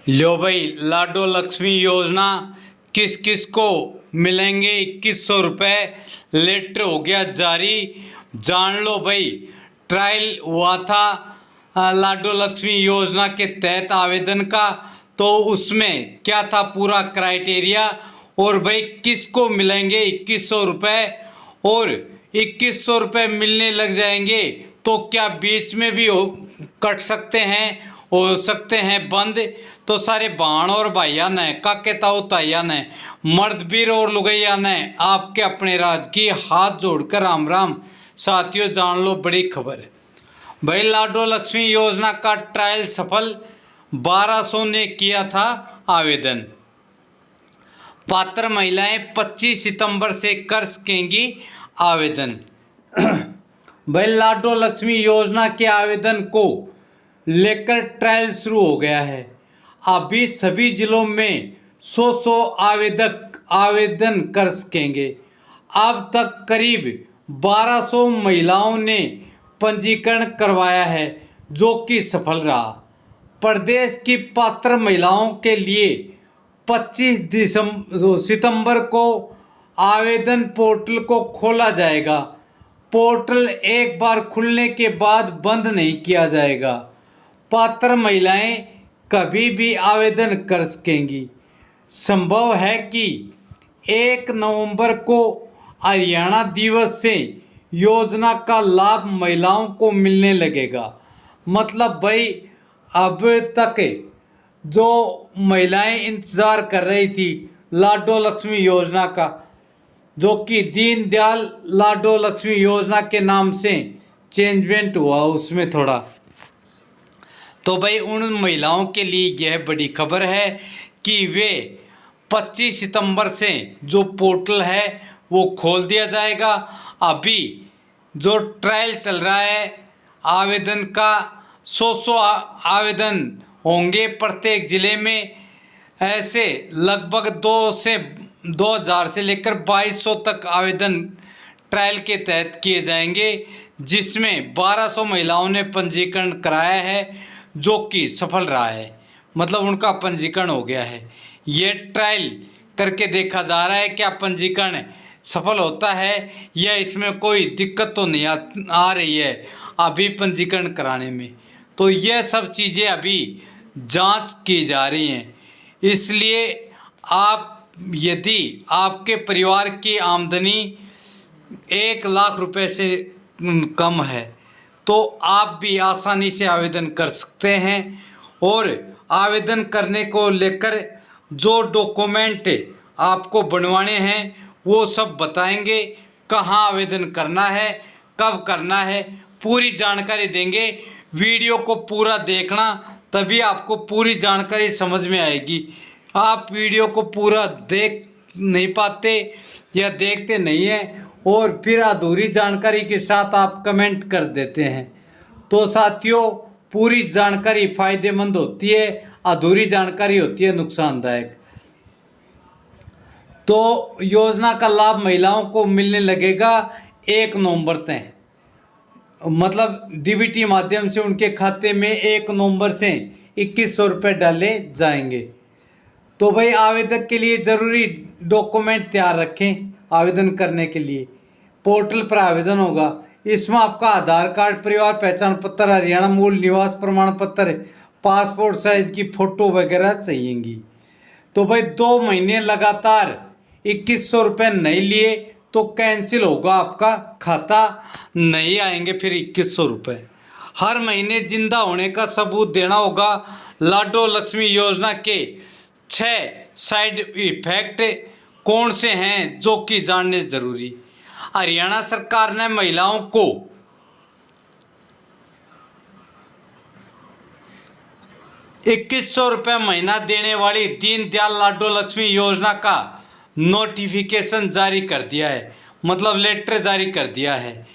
लो भाई, लाडो लक्ष्मी योजना किस किस को मिलेंगे 2100 रुपये। लेटर हो गया जारी, जान लो भाई। ट्रायल हुआ था लाडो लक्ष्मी योजना के तहत आवेदन का, तो उसमें क्या था पूरा क्राइटेरिया, और भाई किसको मिलेंगे 2100 रुपये। और 2100 रुपये मिलने लग जाएंगे तो क्या बीच में भी कट सकते हैं, हो सकते हैं बंद। तो सारे बाण और भाइया ने, काके ताऊ ताइया ने, मर्द वीर और लुगैया ने आपके अपने राज की हाथ जोड़कर राम राम। साथियों जान लो बड़ी खबर है भाई, लाडो लक्ष्मी योजना का ट्रायल सफल, 1200 ने किया था आवेदन। पात्र महिलाएं 25 सितंबर से कर सकेंगी आवेदन। भाई लाडो लक्ष्मी योजना के आवेदन को लेकर ट्रायल शुरू हो गया है। अभी सभी जिलों में 100 आवेदक आवेदन कर सकेंगे। अब तक करीब 1200 महिलाओं ने पंजीकरण करवाया है, जो कि सफल रहा। प्रदेश की पात्र महिलाओं के लिए 25 सितंबर को आवेदन पोर्टल को खोला जाएगा। पोर्टल एक बार खुलने के बाद बंद नहीं किया जाएगा। पात्र महिलाएं कभी भी आवेदन कर सकेंगी। संभव है कि 1 नवंबर को हरियाणा दिवस से योजना का लाभ महिलाओं को मिलने लगेगा। मतलब भाई अब तक जो महिलाएं इंतज़ार कर रही थी लाडो लक्ष्मी योजना का, जो कि दीनदयाल लाडो लक्ष्मी योजना के नाम से चेंजमेंट हुआ उसमें थोड़ा, तो भाई उन महिलाओं के लिए यह बड़ी खबर है कि वे 25 सितंबर से जो पोर्टल है वो खोल दिया जाएगा। अभी जो ट्रायल चल रहा है आवेदन का, 100 आवेदन होंगे प्रत्येक ज़िले में। ऐसे लगभग 2000 से लेकर 2200 तक आवेदन ट्रायल के तहत किए जाएंगे, जिसमें 1200 महिलाओं ने पंजीकरण कराया है, जो कि सफल रहा है। मतलब उनका पंजीकरण हो गया है। ये ट्रायल करके देखा जा रहा है क्या पंजीकरण सफल होता है या इसमें कोई दिक्कत तो नहीं आ रही है अभी पंजीकरण कराने में। तो यह सब चीज़ें अभी जांच की जा रही हैं। इसलिए आप, यदि आपके परिवार की आमदनी 1 लाख रुपए से कम है तो आप भी आसानी से आवेदन कर सकते हैं। और आवेदन करने को लेकर जो डॉक्यूमेंट आपको बनवाने हैं वो सब बताएंगे, कहाँ आवेदन करना है, कब करना है, पूरी जानकारी देंगे। वीडियो को पूरा देखना, तभी आपको पूरी जानकारी समझ में आएगी। आप वीडियो को पूरा देख नहीं पाते या देखते नहीं हैं और फिर अधूरी जानकारी के साथ आप कमेंट कर देते हैं। तो साथियों पूरी जानकारी फायदेमंद होती है, अधूरी जानकारी होती है नुकसानदायक। तो योजना का लाभ महिलाओं को मिलने लगेगा 1 नवंबर तक। मतलब डीबीटी माध्यम से उनके खाते में 1 नवंबर से 2100 रुपये डाले जाएंगे। तो भाई आवेदक के लिए ज़रूरी डॉक्यूमेंट तैयार रखें। आवेदन करने के लिए पोर्टल पर आवेदन होगा। इसमें आपका आधार कार्ड, परिवार पहचान पत्र, हरियाणा मूल निवास प्रमाण पत्र, पासपोर्ट साइज की फ़ोटो वगैरह चाहिएंगी। तो भाई 2 महीने लगातार 2100 रुपये नहीं लिए तो कैंसिल होगा आपका खाता, नहीं आएंगे फिर 2100 रुपये। हर महीने जिंदा होने का सबूत देना होगा। लाडो लक्ष्मी योजना के 6 साइड इफेक्ट कौन से हैं जो कि जानने ज़रूरी। हरियाणा सरकार ने महिलाओं को 2100 रुपये महीना देने वाली दीनदयाल लाडो लक्ष्मी योजना का नोटिफिकेशन जारी कर दिया है, मतलब लेटर जारी कर दिया है।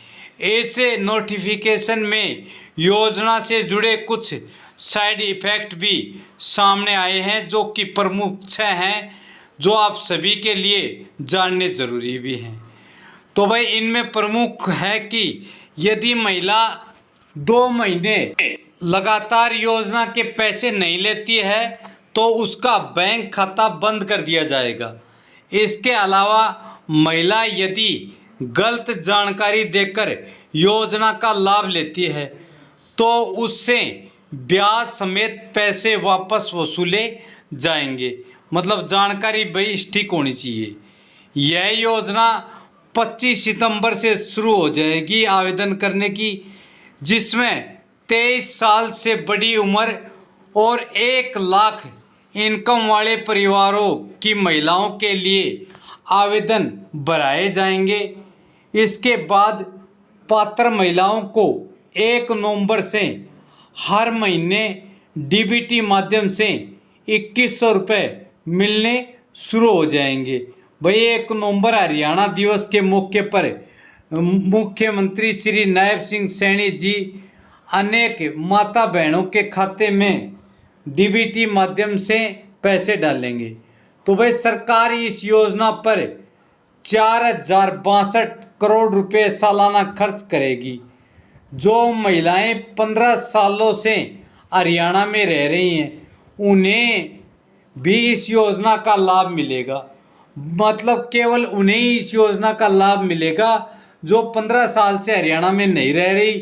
ऐसे नोटिफिकेशन में योजना से जुड़े कुछ साइड इफ़ेक्ट भी सामने आए हैं, जो कि प्रमुख 6 हैं, जो आप सभी के लिए जानने ज़रूरी भी हैं। तो भाई इनमें प्रमुख है कि यदि महिला 2 महीने लगातार योजना के पैसे नहीं लेती है तो उसका बैंक खाता बंद कर दिया जाएगा। इसके अलावा महिला यदि गलत जानकारी देकर योजना का लाभ लेती है तो उससे ब्याज समेत पैसे वापस वसूले जाएंगे। मतलब जानकारी भाई ठीक होनी चाहिए। यह योजना 25 सितंबर से शुरू हो जाएगी आवेदन करने की, जिसमें 23 साल से बड़ी उम्र और 1 लाख इनकम वाले परिवारों की महिलाओं के लिए आवेदन भराए जाएंगे। इसके बाद पात्र महिलाओं को 1 नवंबर से हर महीने डीबीटी माध्यम से 2100 रुपये मिलने शुरू हो जाएंगे। भाई 1 नवंबर हरियाणा दिवस के मौके पर मुख्यमंत्री श्री नायब सिंह सैनी जी अनेक माता बहनों के खाते में डीबीटी माध्यम से पैसे डालेंगे। तो भाई सरकार इस योजना पर 4062 करोड़ रुपए सालाना खर्च करेगी। जो महिलाएं 15 सालों से हरियाणा में रह रही हैं उन्हें भी इस योजना का लाभ मिलेगा। मतलब केवल उन्हें ही इस योजना का लाभ मिलेगा जो 15 साल से हरियाणा में नहीं रह रही,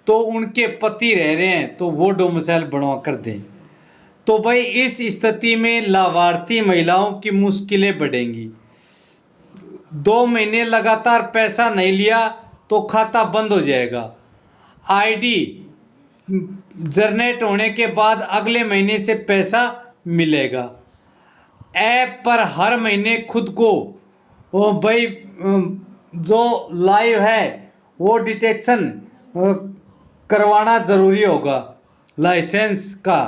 तो उनके पति रह रहे हैं तो वो डोमिसाइल बनवा कर दें। तो भाई इस स्थिति में लाभार्थी महिलाओं की मुश्किलें बढ़ेंगी। 2 महीने लगातार पैसा नहीं लिया तो खाता बंद हो जाएगा। आईडी जनरेट होने के बाद अगले महीने से पैसा मिलेगा। ऐप पर हर महीने खुद को भाई जो लाइव है वो डिटेक्शन करवाना ज़रूरी होगा। लाइसेंस का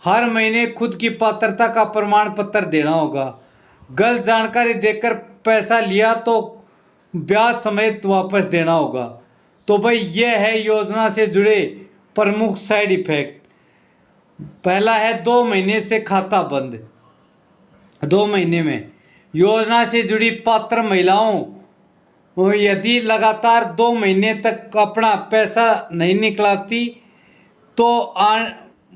हर महीने खुद की पात्रता का प्रमाण पत्र देना होगा। गलत जानकारी देकर पैसा लिया तो ब्याज समेत वापस देना होगा। तो भाई यह है योजना से जुड़े प्रमुख साइड इफेक्ट। पहला है 2 महीने से खाता बंद। 2 महीने में योजना से जुड़ी पात्र महिलाओं यदि लगातार 2 महीने तक अपना पैसा नहीं निकलाती तो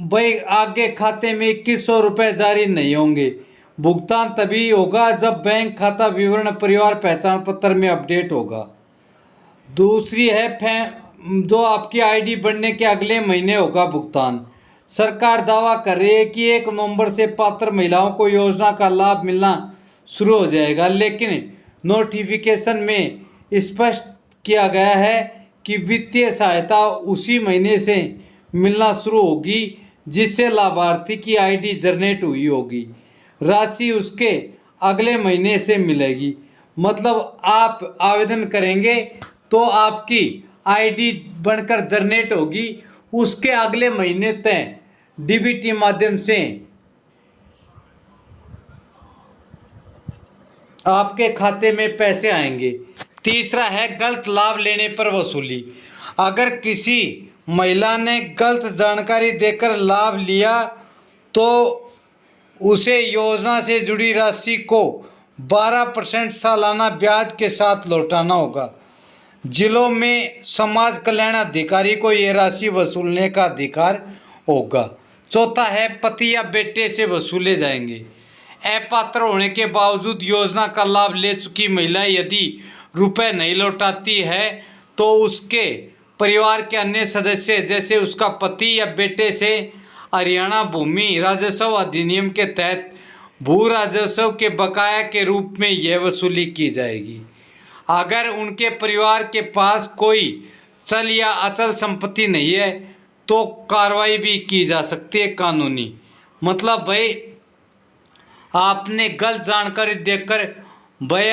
भाई आगे खाते में 2100 रुपये जारी नहीं होंगे। भुगतान तभी होगा जब बैंक खाता विवरण परिवार पहचान पत्र में अपडेट होगा। दूसरी है जो आपकी आईडी बनने के अगले महीने होगा भुगतान। सरकार दावा कर रही है कि 1 नवंबर से पात्र महिलाओं को योजना का लाभ मिलना शुरू हो जाएगा, लेकिन नोटिफिकेशन में स्पष्ट किया गया है कि वित्तीय सहायता उसी महीने से मिलना शुरू होगी जिससे लाभार्थी की आईडी जनरेट हुई होगी। राशि उसके अगले महीने से मिलेगी। मतलब आप आवेदन करेंगे तो आपकी आईडी बनकर जनरेट होगी, उसके अगले महीने तक डीबीटी माध्यम से आपके खाते में पैसे आएंगे। तीसरा है गलत लाभ लेने पर वसूली। अगर किसी महिला ने गलत जानकारी देकर लाभ लिया तो उसे योजना से जुड़ी राशि को 12% सालाना ब्याज के साथ लौटाना होगा। जिलों में समाज कल्याण अधिकारी को यह राशि वसूलने का अधिकार होगा। चौथा है पति या बेटे से वसूले जाएंगे। अपात्र होने के बावजूद योजना का लाभ ले चुकी महिला यदि रुपए नहीं लौटाती है तो उसके परिवार के अन्य सदस्य जैसे उसका पति या बेटे से हरियाणा भूमि राजस्व अधिनियम के तहत भू राजस्व के बकाया के रूप में यह वसूली की जाएगी। अगर उनके परिवार के पास कोई चल या अचल संपत्ति नहीं है तो कार्रवाई भी की जा सकती है कानूनी। मतलब भाई आपने गलत जानकारी देकर भाई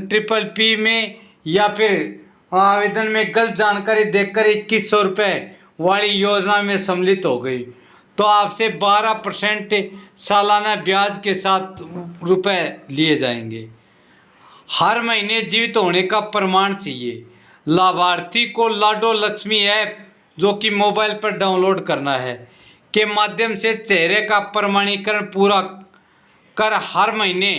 PPP में या फिर आवेदन में गलत जानकारी देकर 2100 रुपये वाली योजना में सम्मिलित हो गई तो आपसे 12% सालाना ब्याज के साथ रुपए लिए जाएंगे। हर महीने जीवित होने का प्रमाण चाहिए। लाभार्थी को लाडो लक्ष्मी ऐप जो कि मोबाइल पर डाउनलोड करना है के माध्यम से चेहरे का प्रमाणीकरण पूरा कर हर महीने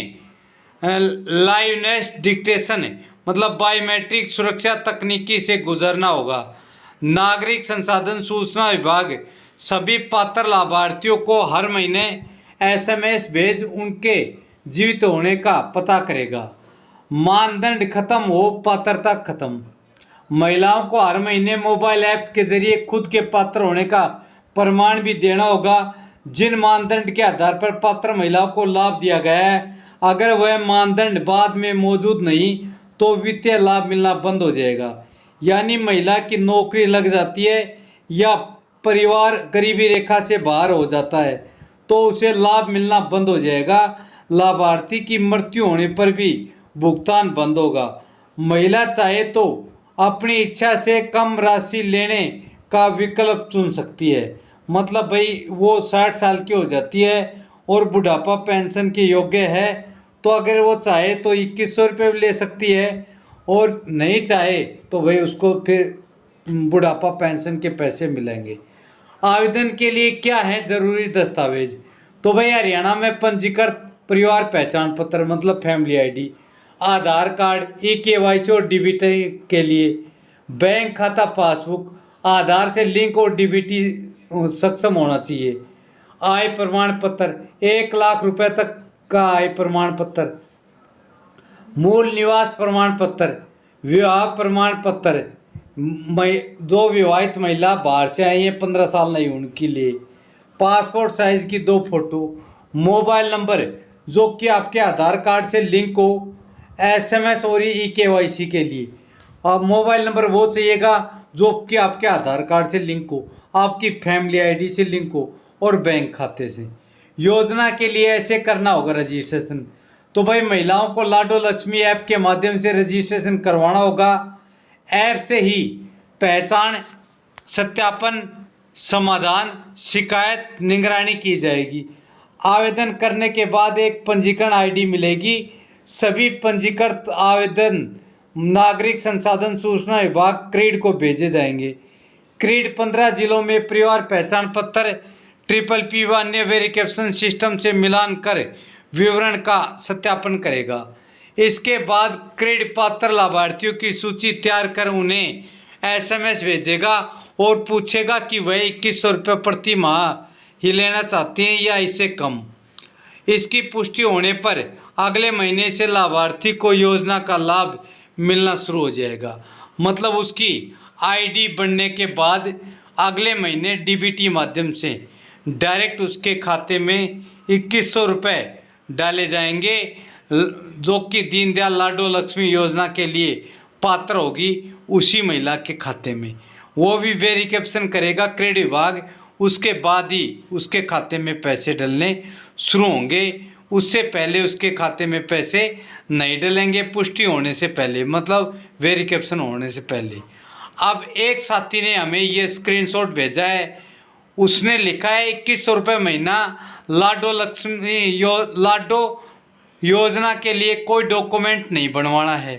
लाइवनेस डिटेक्शन मतलब बायोमेट्रिक सुरक्षा तकनीकी से गुजरना होगा। नागरिक संसाधन सूचना विभाग सभी पात्र लाभार्थियों को हर महीने एसएमएस भेज उनके जीवित होने का पता करेगा। मानदंड खत्म हो, पात्रता खत्म। महिलाओं को हर महीने मोबाइल ऐप के जरिए खुद के पात्र होने का प्रमाण भी देना होगा। जिन मानदंड के आधार पर पात्र महिलाओं को लाभ दिया गया है, अगर वह मानदंड बाद में मौजूद नहीं तो वित्तीय लाभ मिलना बंद हो जाएगा। यानी महिला की नौकरी लग जाती है या परिवार गरीबी रेखा से बाहर हो जाता है तो उसे लाभ मिलना बंद हो जाएगा। लाभार्थी की मृत्यु होने पर भी भुगतान बंद होगा। महिला चाहे तो अपनी इच्छा से कम राशि लेने का विकल्प चुन सकती है। मतलब भाई वो 60 साल की हो जाती है और बुढ़ापा पेंशन के योग्य है तो अगर वो चाहे तो 2100 रुपये ले सकती है और नहीं चाहे तो भाई उसको फिर बुढ़ापा पेंशन के पैसे मिलेंगे। आवेदन के लिए क्या है ज़रूरी दस्तावेज? तो भाई हरियाणा में पंजीकृत परिवार पहचान पत्र मतलब फैमिली आईडी, आधार कार्ड, ई-केवाईसी और डीबीटी के लिए बैंक खाता पासबुक, आधार से लिंक और डीबीटी सक्षम होना चाहिए। आय प्रमाण पत्र 1 लाख रुपए तक का आय प्रमाण पत्र, मूल निवास प्रमाण पत्र, विवाह प्रमाण पत्र, दो विवाहित महिला बाहर से आई हैं 15 साल नहीं उनके लिए, पासपोर्ट साइज की 2 फोटो, मोबाइल नंबर जो कि आपके आधार कार्ड से लिंक हो, एसएमएस और ई-केवाईसी के लिए अब मोबाइल नंबर वो चाहिएगा जो कि आपके आधार कार्ड से लिंक हो, आपकी फैमिली आईडी से लिंक हो और बैंक खाते से। योजना के लिए ऐसे करना होगा रजिस्ट्रेशन। तो भाई महिलाओं को लाडो लक्ष्मी ऐप के माध्यम से रजिस्ट्रेशन करवाना होगा। ऐप से ही पहचान सत्यापन, समाधान, शिकायत निगरानी की जाएगी। आवेदन करने के बाद एक पंजीकरण आईडी मिलेगी। सभी पंजीकृत आवेदन नागरिक संसाधन सूचना विभाग क्रीड को भेजे जाएंगे। क्रीड 15 जिलों में परिवार पहचान पत्र PPP व अन्य वेरिफिकेशन सिस्टम से मिलान कर विवरण का सत्यापन करेगा। इसके बाद क्रीड पात्र लाभार्थियों की सूची तैयार कर उन्हें एसएमएस भेजेगा और पूछेगा कि वह 2100 रुपये प्रति माह ही लेना चाहते हैं या इससे कम। इसकी पुष्टि होने पर अगले महीने से लाभार्थी को योजना का लाभ मिलना शुरू हो जाएगा। मतलब उसकी आईडी बनने के बाद अगले महीने डीबीटी माध्यम से डायरेक्ट उसके खाते में 2100 रुपये डाले जाएंगे जो कि दीनदयाल लाडो लक्ष्मी योजना के लिए पात्र होगी उसी महिला के खाते में। वो भी वेरिफिकेशन करेगा क्रेडिट विभाग, उसके बाद ही उसके खाते में पैसे डलने शुरू होंगे। उससे पहले उसके खाते में पैसे नहीं डलेंगे पुष्टि होने से पहले, मतलब वेरिफिकेशन होने से पहले। अब एक साथी ने हमें ये स्क्रीनशॉट भेजा है, उसने लिखा है 2100 रुपये महीना लाडो लक्ष्मी लाडो योजना के लिए कोई डॉक्यूमेंट नहीं बनवाना है।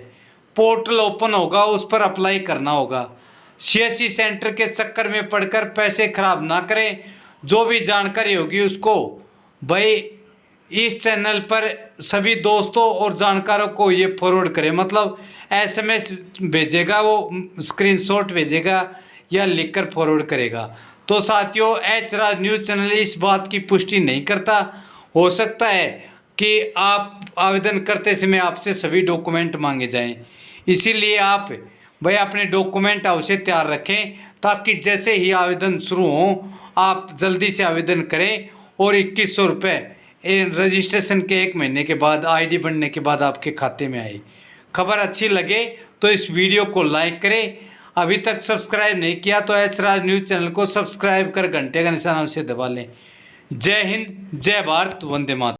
पोर्टल ओपन होगा, उस पर अप्लाई करना होगा। CSC सेंटर के चक्कर में पड़कर पैसे खराब ना करें। जो भी जानकारी होगी उसको भाई इस चैनल पर सभी दोस्तों और जानकारों को ये फॉरवर्ड करें। मतलब SMS भेजेगा, वो स्क्रीनशॉट भेजेगा या लिखकर फॉरवर्ड करेगा। तो साथियों, एच राज न्यूज़ चैनल इस बात की पुष्टि नहीं करता। हो सकता है कि आप आवेदन करते समय आपसे सभी डॉक्यूमेंट मांगे जाएं, इसीलिए आप भाई अपने डॉक्यूमेंट अवश्य तैयार रखें ताकि जैसे ही आवेदन शुरू हो आप जल्दी से आवेदन करें और 2100 रुपये रजिस्ट्रेशन के 1 महीने के बाद आईडी बनने के बाद आपके खाते में आए। खबर अच्छी लगे तो इस वीडियो को लाइक करें। अभी तक सब्सक्राइब नहीं किया तो एच राज न्यूज़ चैनल को सब्सक्राइब कर घंटे का निशान अवश्य दबा लें। जय हिंद, जय भारत, वंदे मातरम।